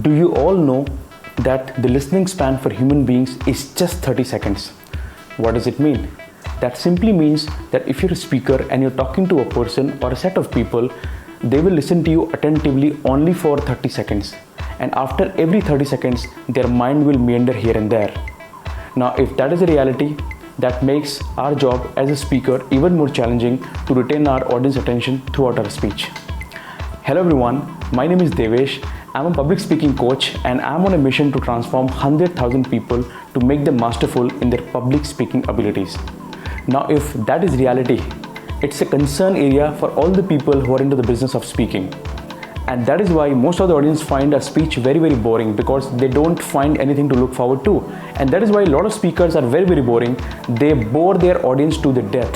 Do you all know that the listening span for human beings is just 30 seconds? What does it mean? That simply means that if you're a speaker and you're talking to a person or a set of people, they will listen to you attentively only for 30 seconds. And after every 30 seconds, their mind will meander here and there. Now, if that is a reality, that makes our job as a speaker even more challenging to retain our audience attention throughout our speech. Hello everyone, my name is Devesh. I'm a public speaking coach and I'm on a mission to transform 100,000 people to make them masterful in their public speaking abilities. Now, if that is reality, it's a concern area for all the people who are into the business of speaking. And that is why most of the audience find a speech very boring, because they don't find anything to look forward to. And that is why a lot of speakers are very boring. They bore their audience to the death.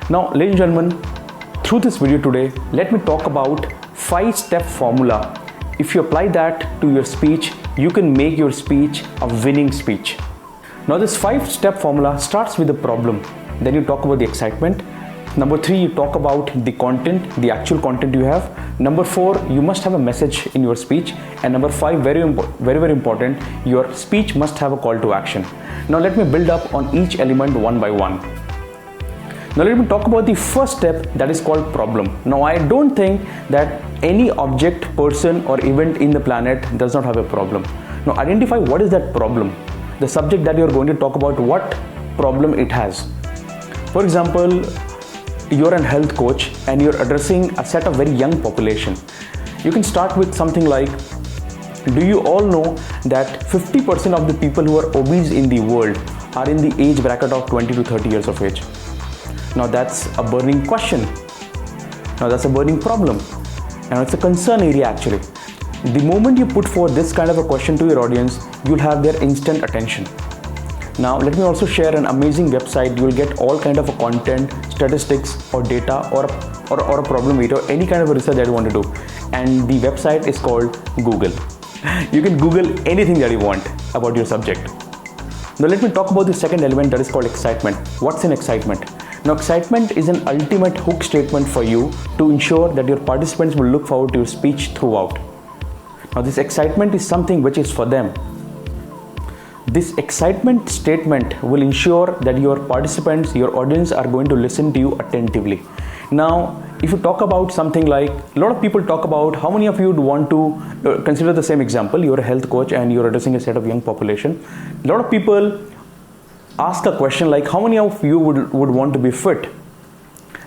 Now, ladies and gentlemen, through this video today, let me talk about 5-step formula. If you apply that to your speech, you can make your speech a winning speech. Now, this 5-step formula starts with the problem. Then you talk about the excitement. Number 3, you talk about the content, the actual content you have. Number 4, you must have a message in your speech. And number 5, very important, your speech must have a call to action. Now, let me build up on each element one by one. Now, let me talk about the first step, that is called problem. Now, I don't think that any object, person or event in the planet does not have a problem. Now, identify what is that problem. The subject that you're going to talk about, what problem it has. For example, you're a health coach and you're addressing a set of very young population. You can start with something like, do you all know that 50% of the people who are obese in the world are in the age bracket of 20 to 30 years of age? Now, that's a burning question. Now, that's a burning problem. And it's a concern area actually. The moment you put forth this kind of a question to your audience, you'll have their instant attention. Now, let me also share an amazing website. You will get all kind of a content, statistics or data or a problem meter, any kind of a research that you want to do. And the website is called Google. You can Google anything that you want about your subject. Now, let me talk about the second element, that is called excitement. What's in excitement? Now, excitement is an ultimate hook statement for you to ensure that your participants will look forward to your speech throughout. Now, this excitement is something which is for them. This excitement statement will ensure that your participants, your audience are going to listen to you attentively. Now, if you talk about something like, a lot of people talk about, how many of you would want to consider the same example, you're a health coach and you're addressing a set of young population. A lot of people ask a question like, how many of you would want to be fit?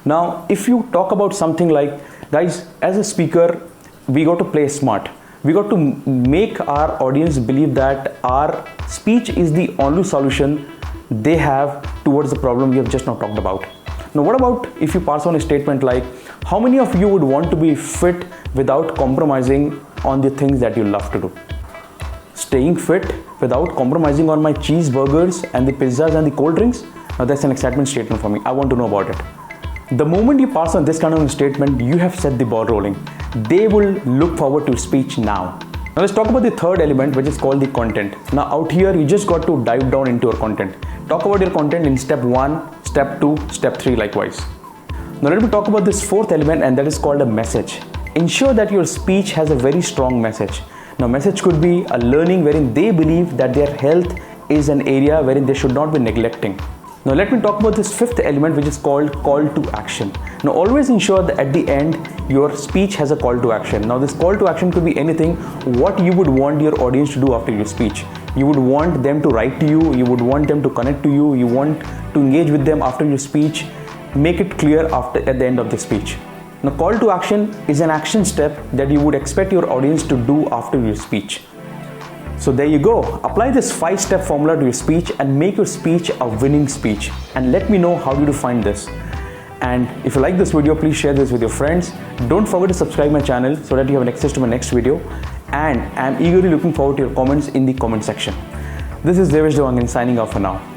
Now, if you talk about something like, guys, as a speaker, we got to play smart. We got to make our audience believe that our speech is the only solution they have towards the problem we have just now talked about. Now, what about if you pass on a statement like, how many of you would want to be fit without compromising on the things that you love to do? Staying fit without compromising on my cheeseburgers and the pizzas and the cold drinks? Now, that's an excitement statement for me. I want to know about it. The moment you pass on this kind of a statement, you have set the ball rolling. They will look forward to speech now. Now, let's talk about the third element, which is called the content. Now, out here, you just got to dive down into your content. Talk about your content in step 1, step 2, step 3 likewise. Now, let me talk about this fourth element, and that is called a message. Ensure that your speech has a very strong message. Now, message could be a learning wherein they believe that their health is an area wherein they should not be neglecting. Now, let me talk about this fifth element, which is called call to action. Now, always ensure that at the end, your speech has a call to action. Now, this call to action could be anything, what you would want your audience to do after your speech. You would want them to write to you, you would want them to connect to you, you want to engage with them after your speech. Make it clear at the end of the speech. Now, call to action is an action step that you would expect your audience to do after your speech. So there you go. Apply this 5-step formula to your speech and make your speech a winning speech. And let me know how did you find this. And if you like this video, please share this with your friends. Don't forget to subscribe my channel so that you have access to my next video. And I'm eagerly looking forward to your comments in the comment section. This is Devesh Dewangan signing off for now.